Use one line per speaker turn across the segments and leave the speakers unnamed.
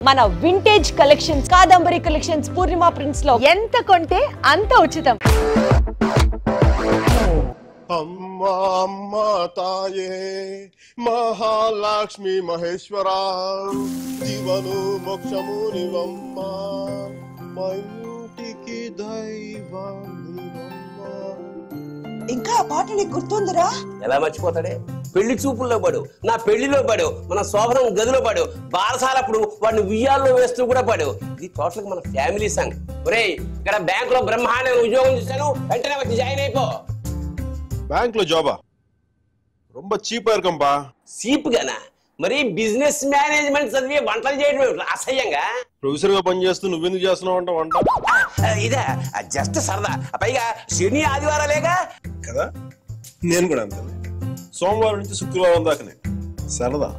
మన vintage collections Kadambari collections పూర్ణిమ prints లో ఎంత కొంటే అంత ఉచితం.
అమ్మా అమ్మా తాయే మహాలక్ష్మి మహేశ్వర జీవను మోక్షము నివమ్మ మా ఇంటికి దైవం.
ఇంకా ఆ పాట నీకు గుర్తుందిరా?
ఎలా మర్చిపోతాడే? పెళ్లి చూపుల్లో పడు, నా పెళ్లిలో పడు, మన శోభనం గదిలో పడు, బారసాలప్పుడు వాడిని ఉయ్యాల్లో వేస్తూ కూడా పడు. ఇది టోటల్ మన ఫ్యామిలీ సాంగ్. ఒరేయ్, ఇక్కడ బ్యాంక్ లో బ్రహ్మాండంగా ఉద్యోగం చేశాను, వెంటనే వచ్చి జాయిన్ అయిపో.
బ్యాంక్ లో జాబా? రొంబ చీప్ ఇరుకంపా.
చీప్ గానా? మరి బిజినెస్ మేనేజ్మెంట్ చదివి వంటలు చేయడం అసహ్యంగా?
ప్రొఫెసర్ గా పని చేస్తూ నువ్వెందుకు చేస్తున్నావు అంట వంట?
ఇదే జస్ట్ సరదా. పైగా శని ఆదివారాలేగా
కదా, నేను కూడా అంతే. సోమవారం నుంచి శుక్రవారం దాకానే సరదా.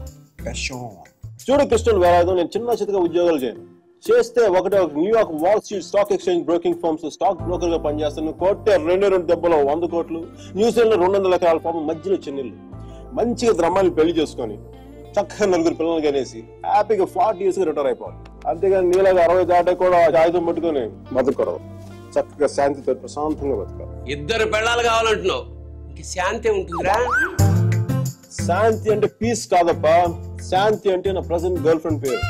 చూడు కృష్ణన్ వేలాదో నేను చిన్న చితగా ఉద్యోగాలు చేయను. చేస్తే ఒకటే ఒక New York Wall street stock exchange broking firms stock broker గా పనిచేస్తాను. కోట్టే 2 దెబ్బలో 100 కోట్లు. న్యూజిలాండ్ లో 200 ఎకరాల పాపం మధ్యలో చెన్నెళ్ళు. మంచిగా ద్రమ్మాన్ని పెళ్లి చేసుకొని చక్కగా 4 పిల్లలు కనేసి హ్యాపీగా 40 years రిటైర్ అయిపోవాలి. అంతేగాని నీలాగా 60 దాటే కూడా ఆయుధం పట్టుకొని బతకూడదు. చక్కగా శాంతితో ప్రశాంతంగా బతకాలి.
2 పెళ్ళాలు కావాలంటున్నావు, ఇంక శాంతి ఉంటుందిరా?
శాంతి అంటే పీస్ కాదప్పా, శాంతి అంటే నా ప్రెసెంట్ గర్ల్ ఫ్రెండ్ పేరు.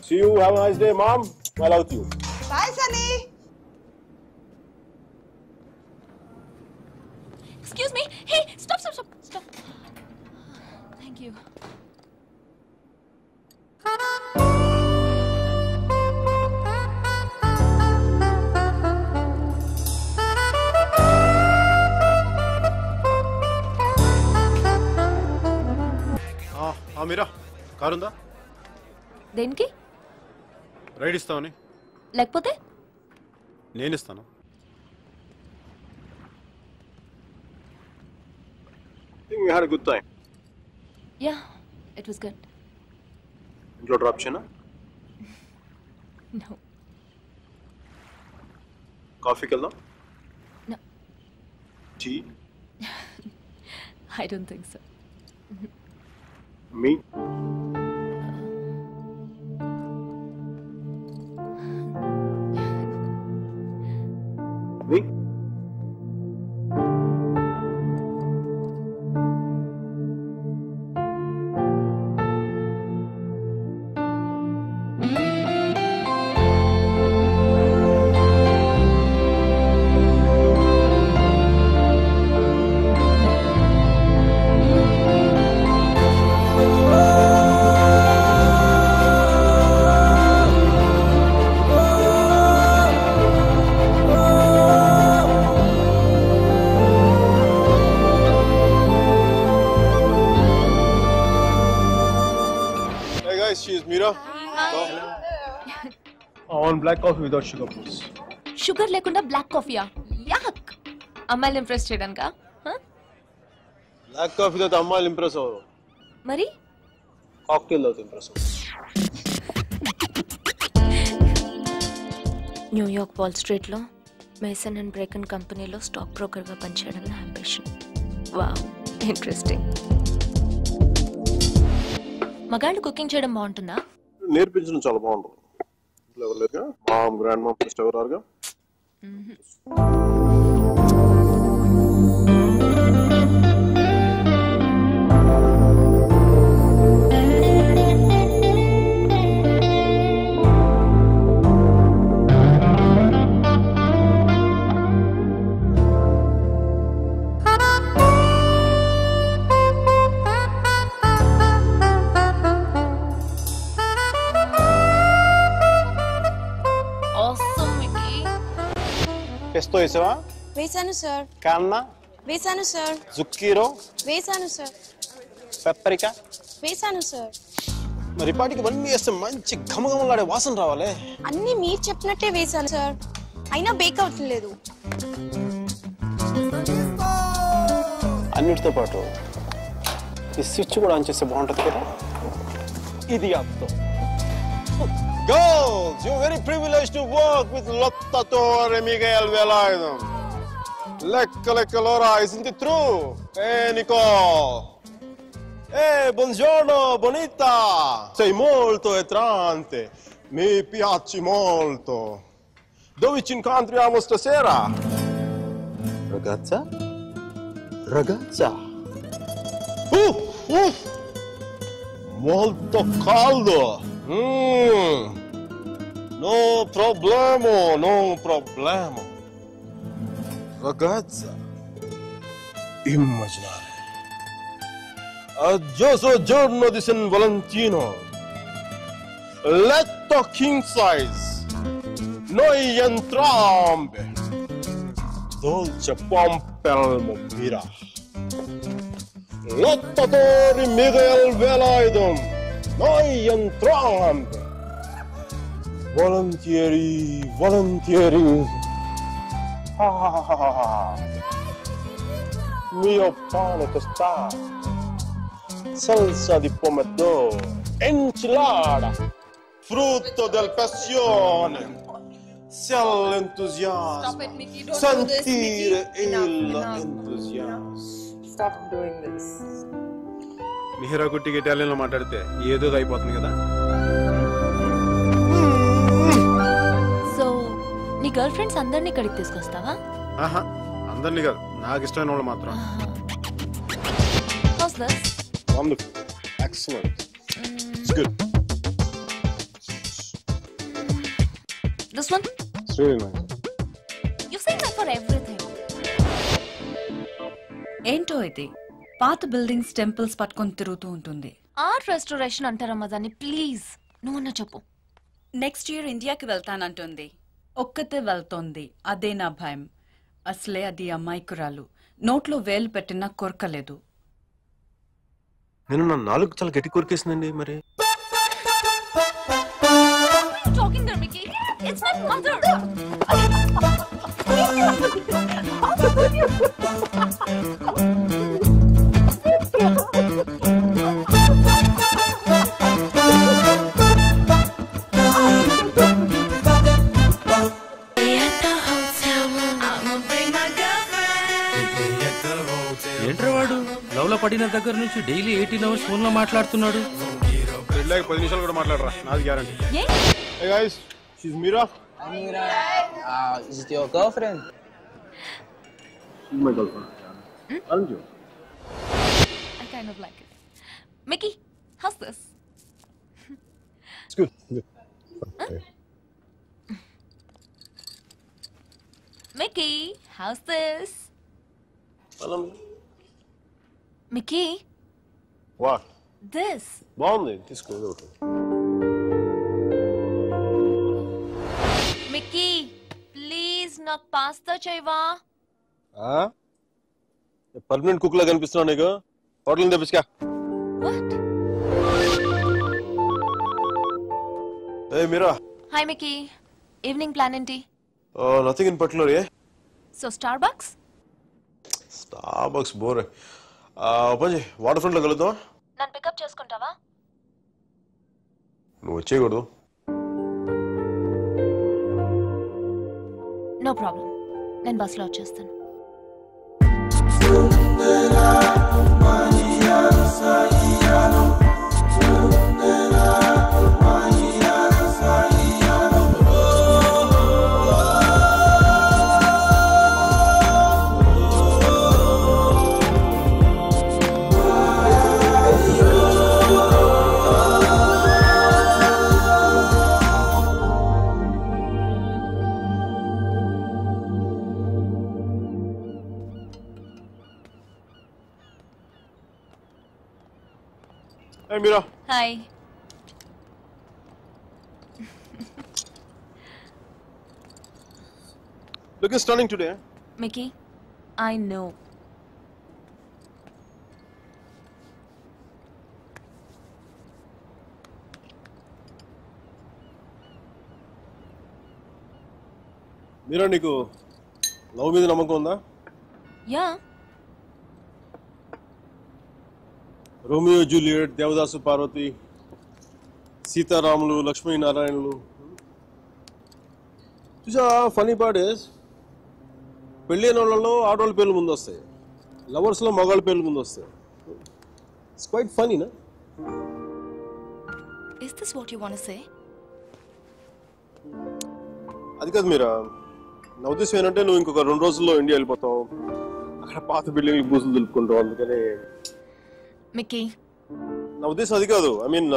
See you, have a nice day, mom. I love you.
Bye, Sunny.
Excuse me. Hey, stop. Thank you.
మీరా కారుందా?
దేనికి?
రైడ్ ఇస్తావని?
లేకపోతే
నేను ఇస్తాను. We had a good time.
Yeah, it was good.
ఇంట్లో drop చేయనా?
No.
కాఫీకి వెళ్దాం?
No.
Tea?
I don't think so.
Me? Me? She is Meera. Hello. I want black coffee without sugar, please.
Sugar లేకుండా black కాఫీయా? యాక్. అమ్మాయిలు impress చేయడానికా?
Black coffee తో అమ్మాయిలు impress అవ్వరు.
మరి
కాక్టైల్ తో ఇంప్రెస్ అవ్వరు.
న్యూయార్క్ వాల్ స్ట్రీట్ లో మేసన్ అండ్ బ్రేకన్ కంపెనీలో స్టాక్ బ్రోకర్ గా పనిచేయడం నా అంబిషన్. Wow, interesting. మగాళ్ళు కుకింగ్ చేయడం బాగుంటుందా?
నేర్పించడం చాలా బాగుంటుంది. లేదుగా మామ్ గ్రాండ్ మామ్ ఫస్ట్ ఎవరారుగా. Pesto వేసావా?
వేసాను సార్.
కన్నా
వేసాను సార్.
జుక్కీరో
వేసాను సార్.
పెప్పరికా
వేసాను సార్.
మరి పాటికి ఇవన్నీ వేస్తే మంచి ఘమఘమలాడే వాసన రావాలి.
అన్ని మీరు చెప్పినట్టే వేసాను సార్, అయినా బేక్ అవుతలేదు.
అన్నిటితో పాటు ఈ స్విచ్ కూడా ఆన్ చేస్తే బాగుంటుంది కదా. ఇది ఆపుతాం. Girls, you're very privileged to work with Lotta Torre Miguel Velardo. Lecca Lora, isn't it true? Hey, Nicole. Buongiorno, bonita! Sei molto attraente. Mi piaci molto. Dove ci incontriamo stasera? Ragazza? Ragazza? Molto caldo. No problema, no problema. Ragazza, immaginare. Aggioso giorno di San Valentino. Letto king size. Noi entrambi. Dolce pompelmo bira. Lottatori Miguel Velayden. Noi entrambi. Volentieri, volentieri. Mio pane tostato, salsa di pomodoro, enchilada, frutto del passione. Sia l'entusiasmo, sentire l'entusiasmo.
Stop doing this.
Mihira కుట్టికి ఇటాలియన్లో మాట్లాడితే ఏదో అయిపోతుంది కదా.
So నీ girl friends అందరినీ ఇక్కడికి తీసుకొస్తావా?
ఆహా, అందరినీ కాదు, నాకు ఇష్టమైన వాళ్ళు మాత్రం.
How's this?
Wonderful, excellent, it's good.
This one?
It's really nice.
You say that for everything.
ఏంటో ఇది పాత బిల్డింగ్స్ టెంపుల్స్ పట్టుకొని తిరుగుతూ ఉంటుంది.
ఆర్ట్ రెస్టోరేషన్ అంటారమ్మా దాన్ని. ప్లీజ్ నువ్వన్నా చెప్పు.
నెక్స్ట్ ఇయర్ ఇండియాకి వెళ్తానంటుంది. ఒక్కతే వెళ్తోంది, అదే నా భయం. అసలే అది అమాయకురాలు, నోట్లో వేలు పెట్టినా కొరకలేదు.
నేను నా నాలుగు చాలా గట్టి కొరికేసిందండి. మరి
Talking there, Mickey. It's my mother.
ఏంట్రా వాడు లవ్ లో పడిన దగ్గర నుంచి డైలీ 18 hours ఫోన్ లో మాట్లాడుతున్నాడు.
పెళ్ళాక 10 నిమిషాలు కూడా మాట్లాడరా, నాది guarantee. Hey guys, she's Mira.
Mira, is it your girlfriend?
She's my girlfriend. Aren't you?
I kind of like it. Mickey, how's this?
It's good. Good. Okay.
Mickey, how's this? Mickey,
What?
this.
బాగుంది, తీసుకో.
Mickey, please నాకు pasta చేయవా?
Permanent cook లా కనిపిస్తున్నావు నీకు. Hotel తెప్పించుకా.
What?
Hey Mira.
Hi Mickey. Evening plan ఏంటి?
Nothing in particular, yeah?
So Starbucks?
Starbucks bore. పంచి water front లో కలుద్దాం.
నన్ను పికప్ చేసుకుంటావా?
నువ్వు వచ్చేయకూడదు.
నో ప్రాబ్లం, నేను బస్లో వచ్చేస్తాను.
Hey Mira.
Hi.
Looking stunning today.
Mickey, I know.
మీరా, నీకు లవ్ మీద నమ్మకం ఉందా?
Yeah.
Romeo Juliet, Devadasu Parvathi, సీతారాములు, లక్ష్మీనారాయణులు. చూసా, ఫనీ పార్ట్ ఇస్ పెళ్ళైన వాళ్ళలో ఆడవాళ్ళ పేర్లు ముందు వస్తాయి, లవర్స్లో మగవాళ్ళ పేర్లు ముందు వస్తాయి. It's quite funny, no?
Is this what you want to say?
అది కాదు మీరా, నా ఉద్దేశం ఏంటంటే నువ్వు ఇంకొక 2 రోజుల్లో ఇండియా వెళ్ళిపోతావు, అక్కడ పాత బిల్డింగ్లు బూజులు దులుపుకుంటావు, అందుకని
మిక్కీ,
నా ఉద్దేశం అది కాదు. ఐ మీన్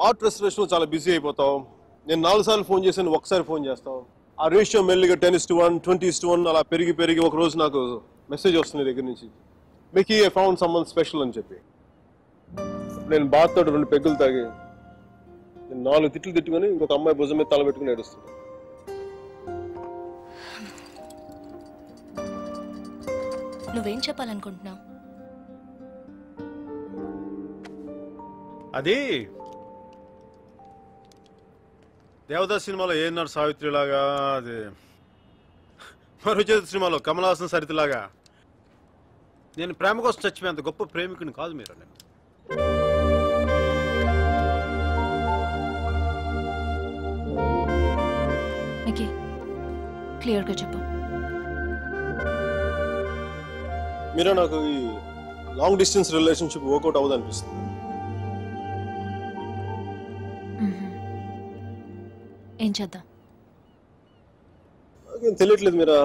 ఆర్ట్ రెస్టరేషన్లో చాలా బిజీ అయిపోతావు. నేను 4 సార్లు ఫోన్ చేశాను, ఒకసారి ఫోన్ చేస్తావు. ఆ రేషియో మెల్లిగా 10:1, 20:1 అలా పెరిగి ఒక రోజు నాకు మెసేజ్ వస్తుంది దగ్గర నుంచి, Mickey I found someone special అని చెప్పి. నేను బాధతో 2 పెగ్గులు తాగి నేను 4 తిట్లు తిట్టుకొని ఇంకొక అమ్మాయి భుజం మీద తల పెట్టుకుని ఏడుస్తున్నాను.
నువ్వేం చెప్పాలనుకుంటున్నావు?
అది దేవదాస్ సినిమాలో ఏఎన్ఆర్ సావిత్రి లాగా, అది మరుచేత సినిమాలో కమల్ హాసన్ సరితలాగా నేను ప్రేమ కోసం చచ్చిపోయేంత గొప్ప ప్రేమికుని కాదు మీరు. నేను
మిక్కీ, క్లియర్గా చెప్పు.
మీరే నాకు ఈ లాంగ్ డిస్టెన్స్ రిలేషన్షిప్ వర్కౌట్ అవ్వదు అనిపిస్తుంది.
ఏం చేద్దాం?
నాకేం తెలియట్లేదు మీరా,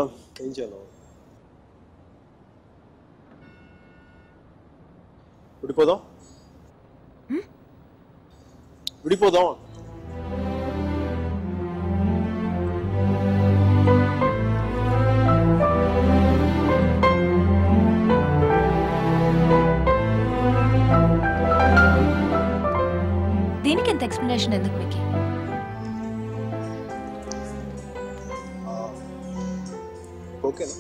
ఏం చేయాలి? విడిపోదాం.
దీనికి ఎంత ఎక్స్ప్లెనేషన్ ఎందుకు మిక్కీ?
ఓకేనా?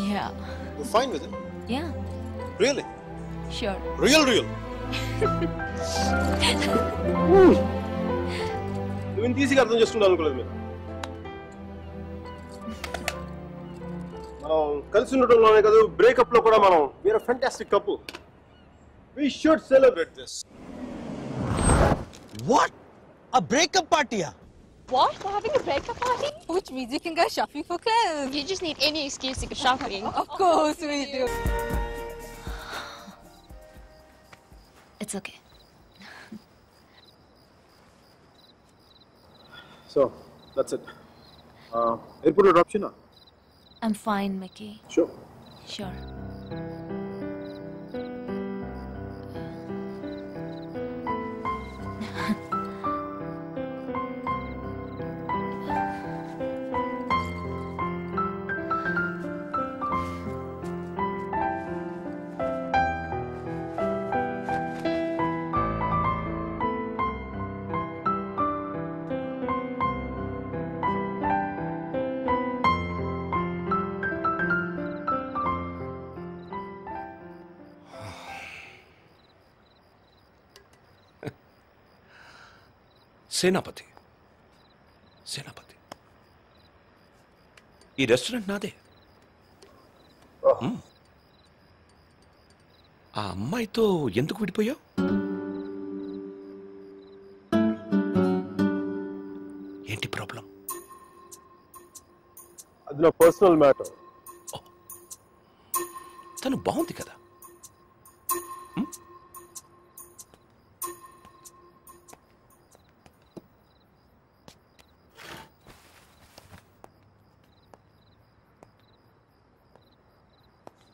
Yeah.
You're fine with it?
Yeah.
Really?
Sure.
Real. నువ్వు ఇంత ఈజీగా అర్థం చేసుకుంటావు అనుకోలేదు మీరు. మనం కలిసి ఉండటంలోనే కాదు, బ్రేకప్ లో కూడా మనం we are fantastic couple. We should celebrate this.
What? A breakup party?
What? We're having a breakup party?
Which means you can go shopping for clothes.
You just need any excuse to go shopping.
Of course we do.
It's okay.
So, that's it. Airport drop china?
I'm fine, Mickey.
Sure.
Sure.
సేనాపతి, ఈ restaurant నాదే. ఆ అమ్మాయితో ఎందుకు విడిపోయావు? ఏంటి problem?
అది నా personal matter.
తను బాగుంది కదా.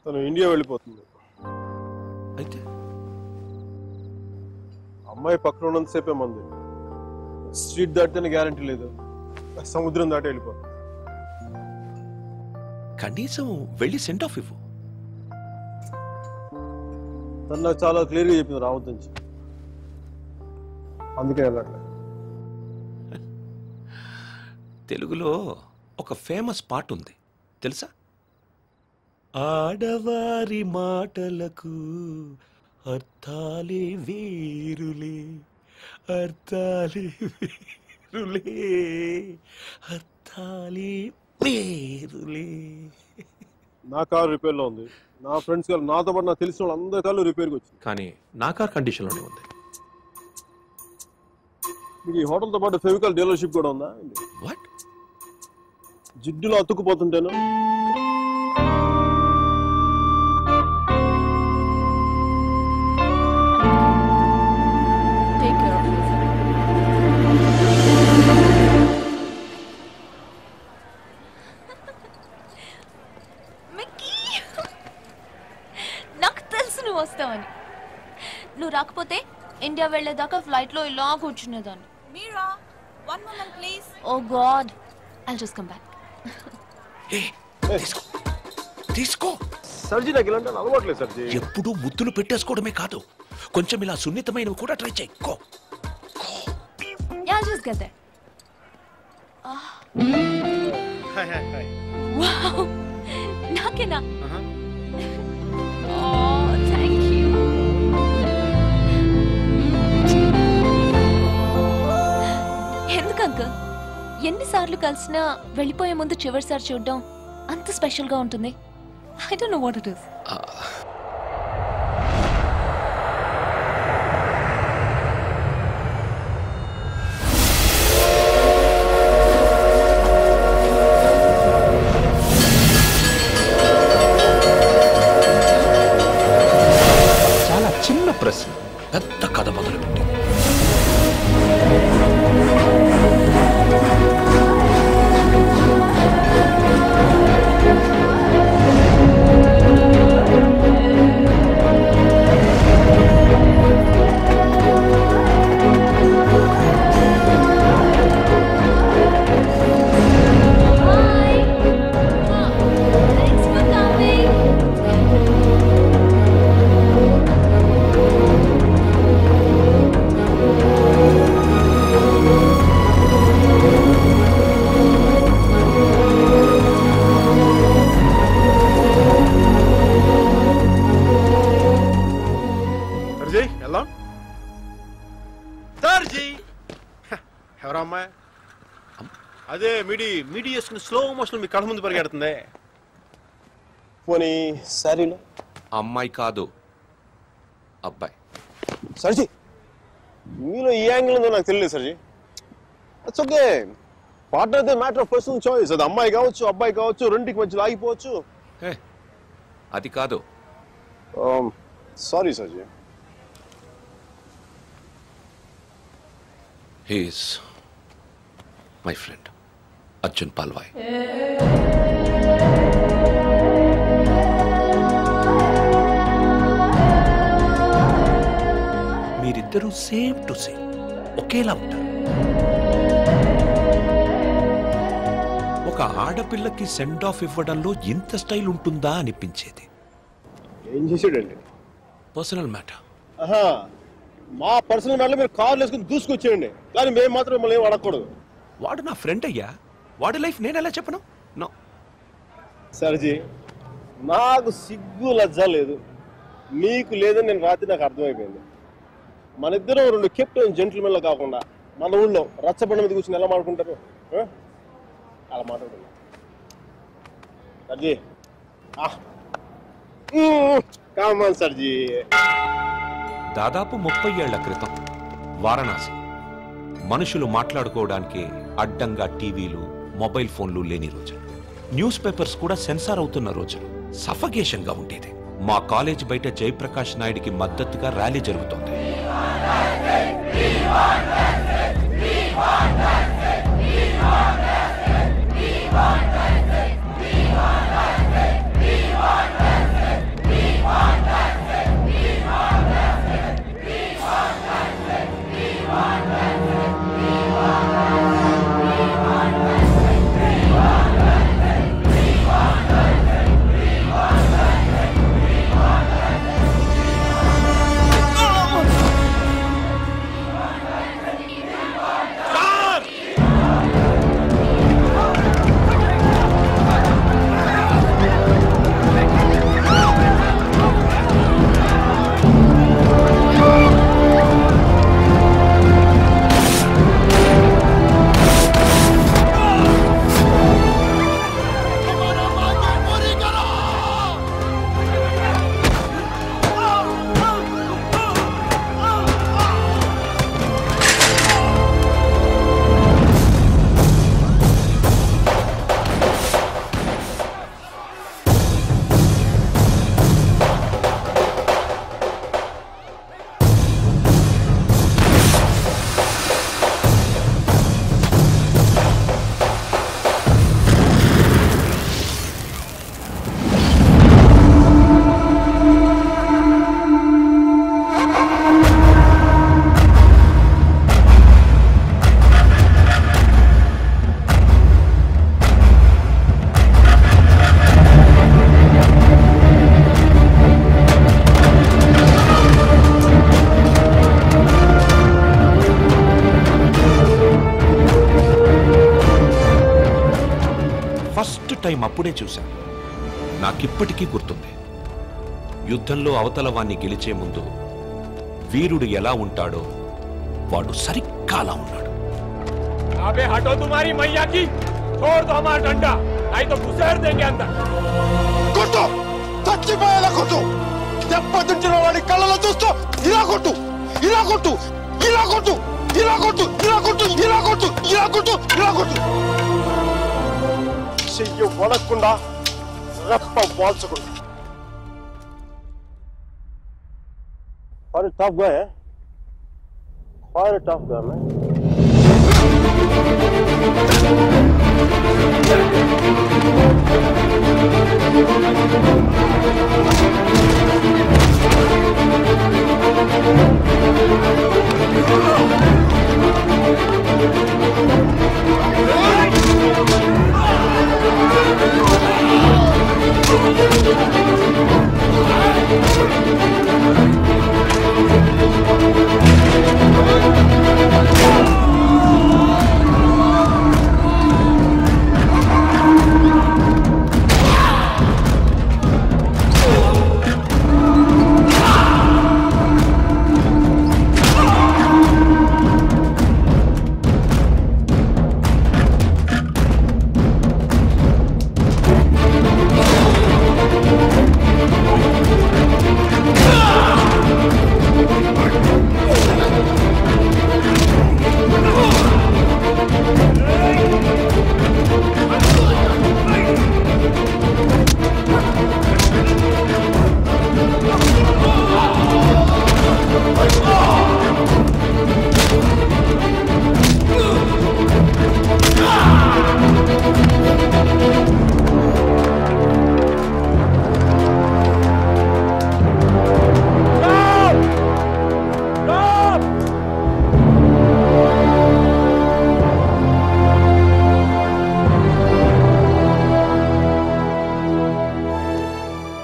తను ఇండియా వెళ్ళిపోతుంది.
అయితే
అమ్మాయి పక్కన ఉన్నంతసేపే మంది. స్ట్రీట్ దాటితేనే గ్యారంటీ లేదు, సముద్రం దాటి వెళ్ళిపోతుంది.
కనీసం వెళ్ళి సెంట్ ఆఫ్ ఇవ్వు.
తను నాకు చాలా క్లియర్గా చెప్పింది రావద్దని, అందుకే వెళ్ళట్లేదు.
తెలుగులో ఒక ఫేమస్ పాట ఉంది తెలుసా? ఆడవారి మాటలకు అర్థాలే వేరులే, అర్థాలే వేరులే, అర్థాలే వేరులే.
నా కారు రిపేర్ లో ఉంది. నా ఫ్రెండ్స్ కారు, నాతో పాటు నాకు తెలిసిన వాళ్ళు అందరి కార్లు రిపేర్కి వచ్చింది.
కానీ నా కార్ కండిషన్ లోనే ఉంది.
మీకు ఈ హోటల్తో పాటు ఫెవికాల్ డీలర్షిప్ కూడా ఉందా?
వాట్?
జిడ్డులో అతుక్కుపోతుంటేను
ఇండియా వెళ్ళేదాకా ఫ్లైట్ లో ఇలా కూర్చునేదాన్ని.
Mira, one moment please.
Oh god, I'll just come back.
తీసుకో.
సర్జీ నాకు ఇలాంటి అలవాట్లేదు సర్జీ.
ఎప్పుడు ముద్దులు పెట్టేసుకోవడమే కాదు, కొంచెం ఇలా సున్నితమైనవి కూడా ట్రై చేయి.
Yeah, I'll just get there.
Hi.
Wow, నాకేనా? Oh, thank you. ఎందుకు అంకుల్ ఎన్నిసార్లు కలిసినా వెళ్ళిపోయే ముందు చివరిసారి చూడడం అంత స్పెషల్ గా ఉంటుంది? I don't know what it is.
చాలా చిన్న ప్రశ్న పెద్ద కథ మొదలుపెట్టి.
ఎవరమ్మా అదే మీడి చేసుకుని స్లో మోషన్ మీ కళ్ళ ముందు పరిగెడుతుంది. పోనీ సారీలో
అమ్మాయి కాదు అబ్బాయి.
సర్జీ మీలో ఈ యాంగిల్ ఉందో నాకు తెలియదు సర్జీ. It's okay. పార్ట్నర్ అయితే మ్యాటర్ ఆఫ్ పర్సనల్ చాయిస్. అది అమ్మాయి కావచ్చు అబ్బాయి కావచ్చు, రెండింటికి మధ్యలో ఆగిపోవచ్చు.
అది కాదు.
Sorry సర్జీ.
He is my friend, Arjun Palwai. మీరిద్దరూ సేమ్ టు సేమ్ ఒకేలా ఉంటారు. ఒక ఆడపిల్లకి సెండ్ ఆఫ్ ఇవ్వడంలో ఇంత స్టైల్ ఉంటుందా అనిపించేది.
ఏం చేసాడండి?
Personal matter.
మా పర్సనల్ మ్యాటర్ మీరు కార్లు వేసుకుని దూసుకొచ్చేయండి, కానీ మేము మాత్రం మిమ్మల్ని ఏం అడగకూడదు.
వాడు నా ఫ్రెండ్ అయ్యా, వాడి లైఫ్ నేను ఎలా చెప్పను? నో
సర్జీ, నాకు సిగ్గు లజ్జ లేదు, మీకు లేదని నేను రాత్రి నాకు అర్థమైపోయింది. మన ఇద్దరం రెండు కెప్టెన్ జెంట్లమెన్లు కాకుండా మన ఊళ్ళో రచ్చబండ మీద కూర్చొని ఎలా మాట్లాడుకుంటారు? అలా మాట్లాడుతున్నా సర్జీ. కామన్ సర్జీ.
దాదాపు 30 ఏళ్ల క్రితం వారణాసి మనుషులు మాట్లాడుకోవడానికి అడ్డంగా టీవీలు మొబైల్ ఫోన్లు లేని రోజులు, న్యూస్ పేపర్స్ కూడా సెన్సార్ అవుతున్న రోజులు. సఫకేషన్ గా ఉండేది. మా కాలేజ్ బయట జయప్రకాష్ నాయుడికి మద్దతుగా ర్యాలీ జరుగుతోంది. టైం అప్పుడే చూశాను. నాకిప్పటికీ గుర్తుంది. యుద్ధంలో అవతల వాణ్ణి గెలిచే ముందు వీరుడు ఎలా ఉంటాడో వాడు సరిగ్గా అలా ఉన్నాడు.
अबे हटो तुम्हारी मैया की, छोड़ दो हमारा डंडा, नहीं तो घुसेड़ देंगे अंदर.
కొట్టు, చచ్చిపోయేలా కొట్టు. దెబ్బతించిన వాడి కళ్ళలో చూస్తూ ఇలా కొట్టు, ఇలా కొట్టు, ఇలా కొట్టు, ఇలా కొట్టు, ఇలా కొట్టు, ఇలా కొట్టు, ఇలా కొట్టు, ఇలా కొట్టు. చెయ్యి వడకుండా, రెప్ప వాల్చకుండా.
Quite a tough guy, eh? Quite a tough guy, man.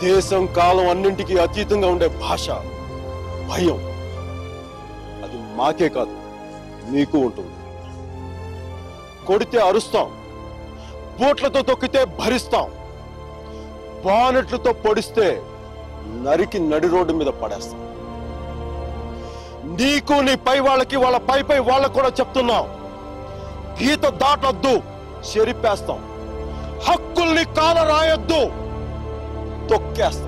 దేశం కాలం అన్నింటికీ అతీతంగా ఉండే భాష భయం. అది మాకే కాదు, మీకు ఉంటుంది. కొడితే అరుస్తాం, బోట్లతో తొక్కితే భరిస్తాం, బానెట్లతో పొడిస్తే నరికి నడి రోడ్డు మీద పడేస్తాం. నీకు నీ పై వాళ్ళకి వాళ్ళ పై వాళ్ళకు కూడా చెప్తున్నాం, గీత దాటొద్దు, చెరిపేస్తాం. హక్కుల్ని కాల రాయొద్దు, తొక్కేస్తాం.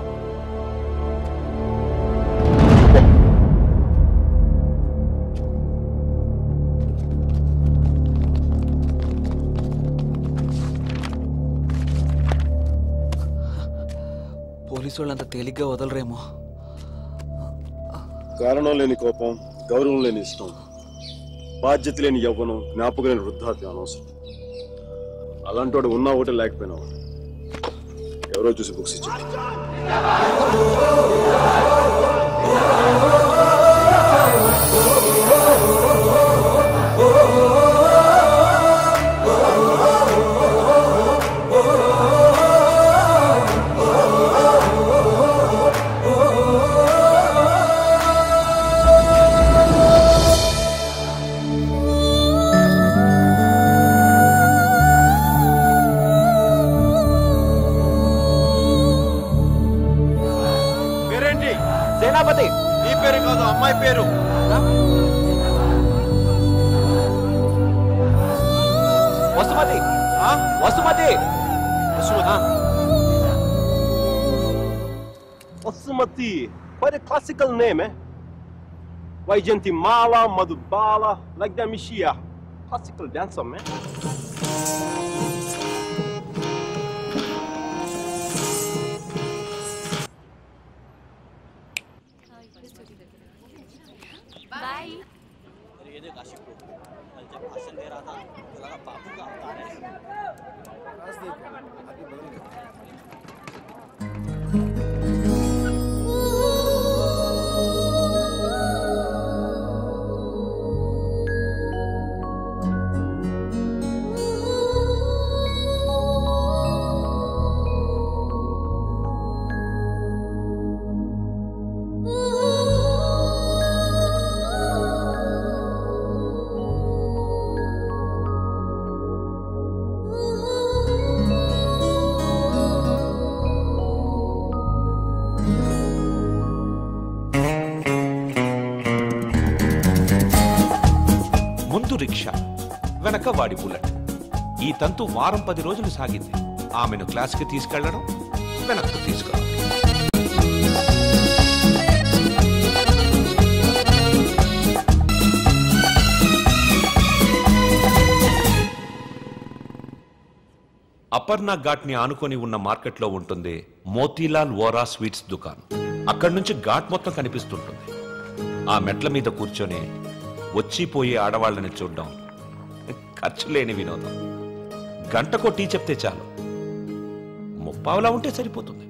పోలీసు వాళ్ళంత తేలిగ్గా వదలరేమో.
కారణం లేని కోపం, గౌరవం లేని ఇష్టం, బాధ్యత లేని యవ్వనం, జ్ఞాపకం లేని వృద్ధాప్యం అనవసరం. అలాంటి వాడు ఉన్నా ఒకటి లేకపోయినా ఒకటి. ఎవరో చూసి బుక్స్ ఇచ్చాడు.
సేనాపతి, నీ పేరు కాదు, అమ్మాయి పేరు. Vasumathi. Vasumathi.
Vasumathi. Quite a classical name, eh? Vaijantimala, Madhubala, like that Mishia. Classical dancer, man.
ముందు రిక్షా, వెనక వాడి బుల్లెట్. ఈ తంతు వారం 10 రోజులు సాగింది. ఆమెను క్లాస్కి తీసుకెళ్లడం, వెనక్కు తీసుకురావడం. అపర్ణ ఘాట్ ని ఆనుకొని ఉన్న మార్కెట్లో ఉంటుంది మోతీలాల్ వోరా స్వీట్స్ దుకాణం. అక్కడి నుంచి ఘాట్ మొత్తం కనిపిస్తుంటుంది. ఆ మెట్ల మీద కూర్చొని వచ్చిపోయే ఆడవాళ్ళని చూడడం ఖర్చు లేని వినోదం. గంటకో టీ చెప్తే చాలు, 30 ఉంటే సరిపోతుంది.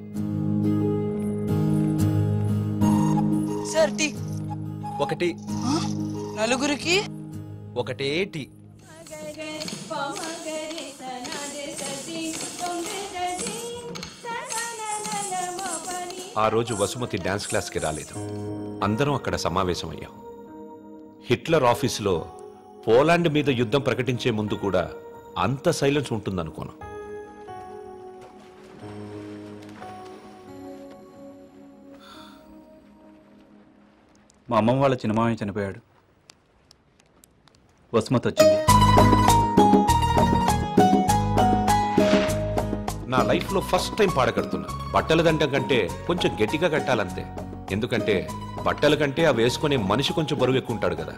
సార్ టీ
ఒకటి,
నలుగురికి
ఒకటే టీ.
ఆ రోజు వసుమతి డాన్స్ క్లాస్కి రాలేదు. అందరం అక్కడ సమావేశమయ్యాం. హిట్లర్ ఆఫీసులో పోలాండ్ మీద యుద్ధం ప్రకటించే ముందు కూడా అంత సైలెన్స్ ఉంటుందనుకోను.
మా అమ్మమ్మ వాళ్ళ చిన్నమామయ్య చనిపోయాడు. వసుమతి వచ్చింది.
నా లైఫ్లో ఫస్ట్ టైం పాడ కడుతున్నా. బట్టల దండం కంటే కొంచెం గట్టిగా కట్టాలంతే. ఎందుకంటే బట్టల కంటే అవి వేసుకునే మనిషి కొంచెం బరువు ఎక్కువ ఉంటాడు కదా.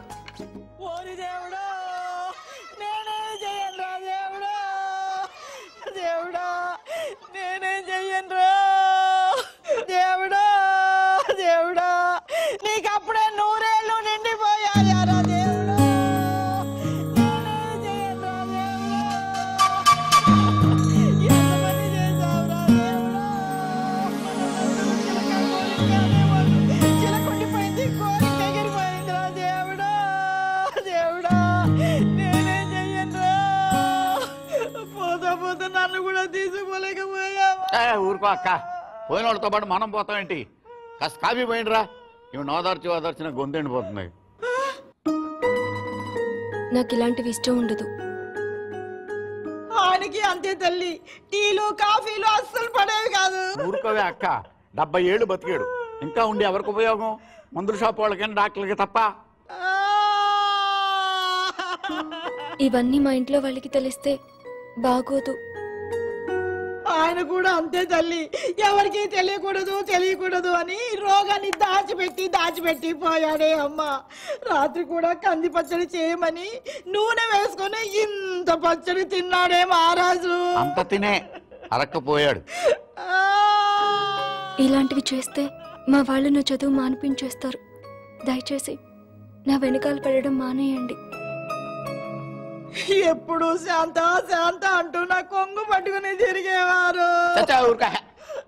ఊరుకో అక్క, పోయిన వాళ్ళతో పాటు మనం పోతామేంటి? కాస్త కాఫీ పోయిండ్రా. ఇవి నోదార్చి ఓదార్చిన గొంతెండిపోతున్నాయి.
నాకు ఇలాంటివి ఇష్టం ఉండదు.
ఆయనకి అంతే తల్లి, టీలు కాఫీలు అస్సలు పడేవి కాదు.
ఊరుకోవే అక్క, 70 ఏళ్ళు బతికాడు. ఇంకా ఉండి ఎవరికి ఉపయోగం? మందుల షాప్ వాళ్ళకైనా డాక్టర్లకి తప్ప.
ఇవన్నీ మా ఇంట్లో వాళ్ళకి తెలిస్తే బాగోదు.
ఆయన కూడా అంతే తల్లి, ఎవరికి తెలియకూడదు అని రోగాన్ని దాచిపెట్టి పోయాడే అమ్మ. రాత్రి కూడా కంది పచ్చడి చేయమని నూనె వేసుకొని ఇంత పచ్చడి తిన్నాడే మహారాజు.
అంత తినే అరక్కపోయాడు.
ఇలాంటివి చేస్తే మా వాళ్ళు నా చదువు మానిపించేస్తారు. దయచేసి నా వెనకాల పడడం మానేయండి.
ఎప్పుడు శాంత అంటూ నా కొంగు పట్టుకుని తిరిగేవారు.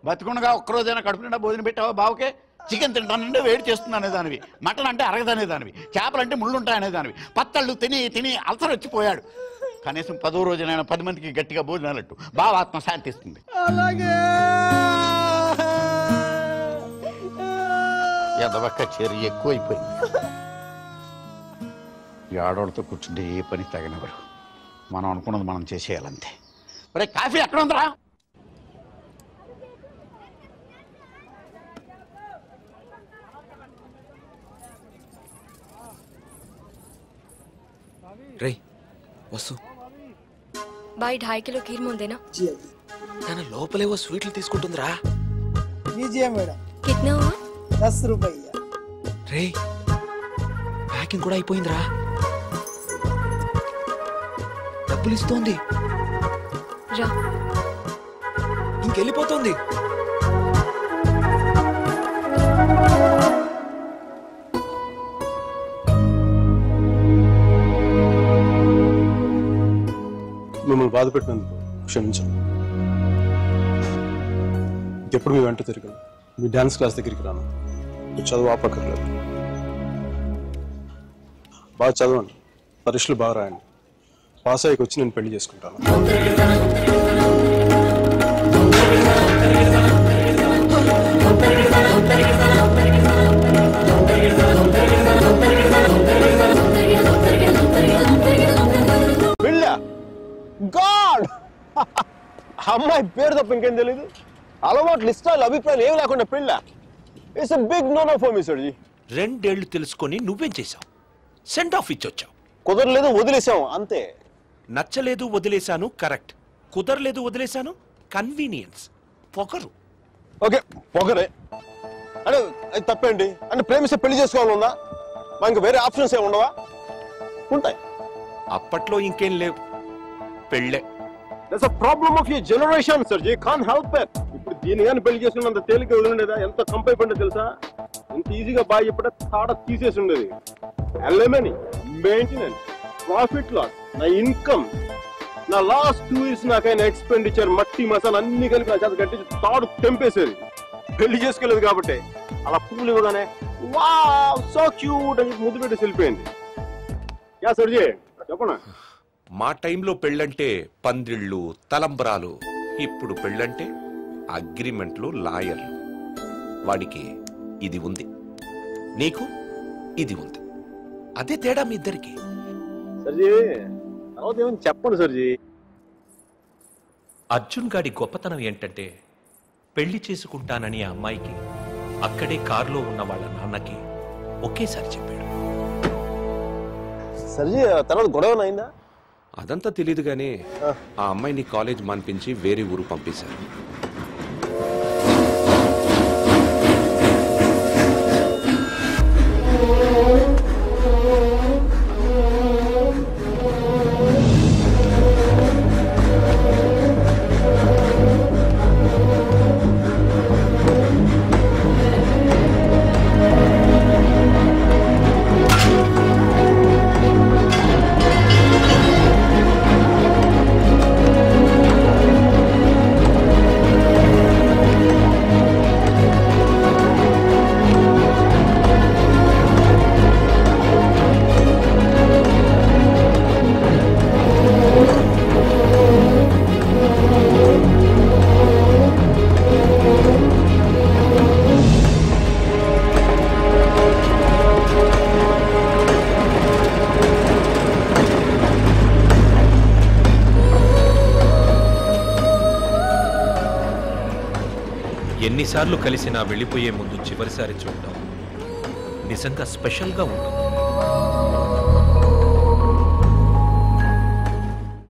బతుకుండగా ఒక్కరోజైనా కడుపు నిండా భోజనం పెట్టావా బావుకే? చికెన్ తింటానంటే వేడి చేస్తుంది అనేదానివి, మటన్ అంటే అరగదనేదానివి, చేపలంటే ముళ్ళుంటాయి అనేదానివి. పత్తళ్ళు తిని అల్సర్ వచ్చిపోయాడు. కనీసం 10వ రోజునైనా 10 మందికి గట్టిగా భోజనాలట్టు బావ ఆత్మ శాంతిస్తుంది.
అలాగే
ఎదవక్క చర్య ఎక్కువైపోయింది. ఈ ఆడవాళ్ళతో కూర్చుంటే ఏ పని తగినవాడు. మనం అనుకున్నది మనం చేసేయాలంతే. మరి కాఫీ ఎక్కడ ఉందిరా?
రే వసు,
బాయ్ 2.5 కిలో ఖీర్ ముందేనా?
నాన్న లోపలేవో స్వీట్లు తీసుకుంటుందిరా.
కిట్నా
10 రూపాయ.
రే ప్యాకింగ్ కూడా అయిపోయిందిరా. డబ్బులు ఇస్తోంది,
రా.
ఇంకెళ్ళిపోతుంది.
మిమ్మల్ని బాధ పెట్టినందుకు క్షమించండి. ఇంకెప్పుడు మీ వెంట తిరిగాను. మీ డాన్స్ క్లాస్ దగ్గరికి రాను. చదువు ఆపక్కర్లేదు. బాగా చదవండి, పరీక్షలు బాగా రాయండి. పాస్ అయ్యకి వచ్చి నేను పెళ్లి చేసుకుంటాను. గాడ్, అమ్మాయి పేరు తప్ప ఇంకేం తెలీదు. అలవాట్లు, ఇష్టాలు, అభిప్రాయాలు ఏమి లేకుండా పెళ్ళ. It's a big no no for me sir ji.
2 ఏళ్లు తెలుసుకొని నువ్వేం చేశావు? సెండ్ ఆఫ్ ఇచ్చొచ్చావు.
కుదరలేదు వదిలేసాం అంతే.
నచ్చలేదు వదిలేశాను కరెక్ట్, కుదరలేదు వదిలేశాను కన్వీనియన్స్, పొగరు.
ఓకే పొగరే అంటే అది తప్పేంటి? అంటే ప్రేమిస్తే పెళ్లి చేసుకోవాలన్నా మనకి వేరే ఆప్షన్స్ ఏమి ఉండవా? ఉంటాయి.
అప్పట్లో ఇంకేం లేవు, పెళ్ళే.
That's a problem of your generation, sir. You can't help it. ఇప్పుడు దీని కానీ పెళ్లి చేసుకున్నంత తేలిక వదిలిండేదా? ఎంత కంపైపోయిందో తెలుసా? ఎంత ఈజీగా బాగా చెప్పడే తాడ తీసేసి ఉండేది. ఎల్ఎంఎని, మెయింటెనెన్స్, ప్రాఫిట్ లాస్, నా ఇన్కమ్, నా లాస్ట్ 2 years నాకైనా ఎక్స్పెండిచర్, మట్టి మసాలా అన్ని కలిపి నా చేత కట్టించి తాడు తెంపేసేది. పెళ్లి చేసుకోలేదు కాబట్టి అలా పువ్వులు ఇవ్వగానే వావ్ సో క్యూట్ అని ముద్దు పెట్టి వెళ్ళిపోయింది. యా సర్జీ చెప్పనా?
మా టైంలో పెళ్ళంటే పందిళ్ళు, తలంబ్రాలు. ఇప్పుడు పెళ్ళంటే అగ్రిమెంట్లు, లాయర్లు. వాడికి ఇది ఉంది, నీకు ఇది ఉంది. అదే తేడా మీ ఇద్దరికి.
సర్జీ తర్వాత ఏమని చెప్పండి సర్జీ.
అర్జున్ గాడి గొప్పతనం ఏంటంటే పెళ్లి చేసుకుంటానని ఆ అమ్మాయికి అక్కడే కారులో ఉన్న వాళ్ళ నాన్నకి ఒకేసారి చెప్పాడు.
సర్జీ తర్వాత గొడవ అయిందా?
అదంతా తెలియదు గానీ ఆ అమ్మాయిని కాలేజ్ మాన్పించి వేరే ఊరు పంపేశారు. ఎన్నిసార్లు కలిసినా వెళ్ళిపోయే ముందు చివరిసారి చూడటం నిజంగా స్పెషల్గా ఉంటుంది.